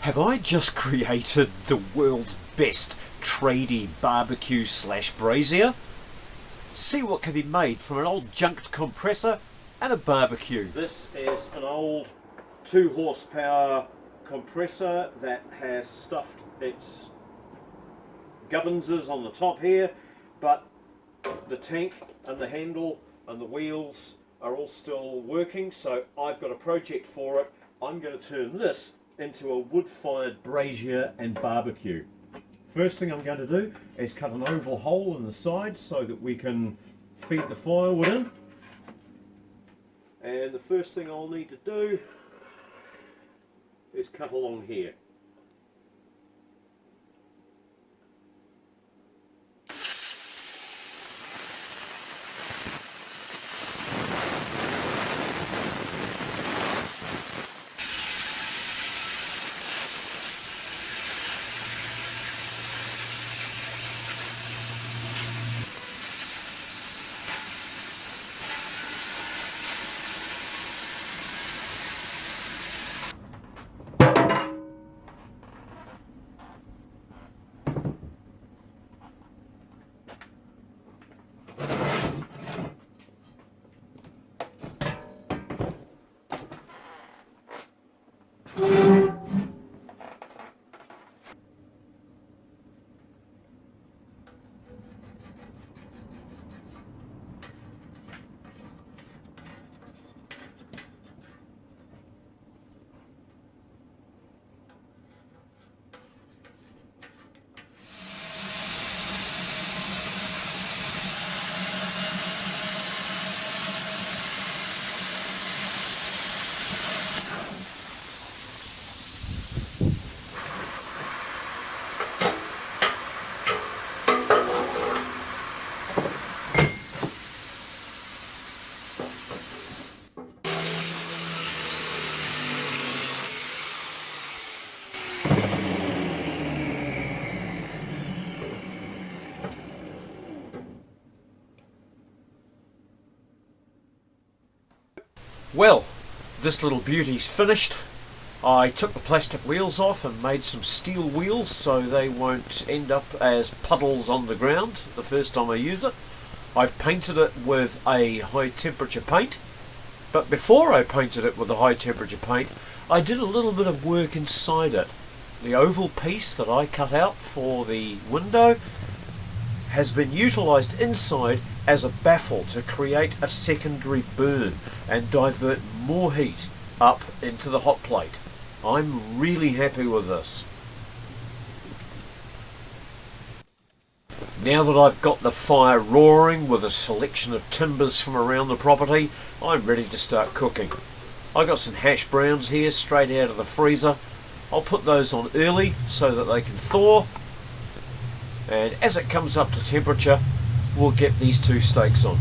Have I just created the world's best Tradie BBQ / Brazier? See what can be made from an old junk compressor and a barbecue. This is an old 2 horsepower compressor that has stuffed its gubbinses on the top here, but the tank and the handle and the wheels are all still working, so I've got a project for it. I'm going to turn this into a wood-fired brazier and barbecue. First thing I'm going to do is cut an oval hole in the side so that we can feed the firewood in. And the first thing I'll need to do is cut along here. Well, this little beauty's finished. I took the plastic wheels off and made some steel wheels so they won't end up as puddles on the ground the first time I use it. I've painted it with a high temperature paint, but before I painted it with a high temperature paint, I did a little bit of work inside it. The oval piece that I cut out for the window has been utilised inside as a baffle to create a secondary burn and divert more heat up into the hot plate. I'm really happy with this. Now that I've got the fire roaring with a selection of timbers from around the property, I'm ready to start cooking. I got some hash browns here straight out of the freezer. I'll put those on early so that they can thaw, and as it comes up to temperature we'll get these 2 steaks on.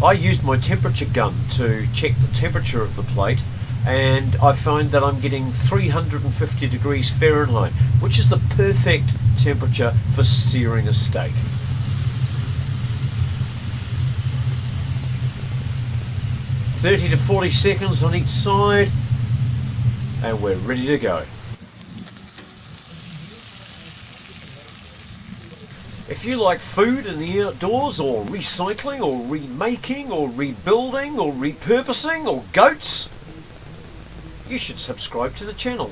I used my temperature gun to check the temperature of the plate, and I find that I'm getting 350 degrees Fahrenheit, which is the perfect temperature for searing a steak. "30 to 40 seconds on each side and we're ready to go." If you like food in the outdoors, or recycling, or remaking, or rebuilding, or repurposing, or goats, you should subscribe to the channel.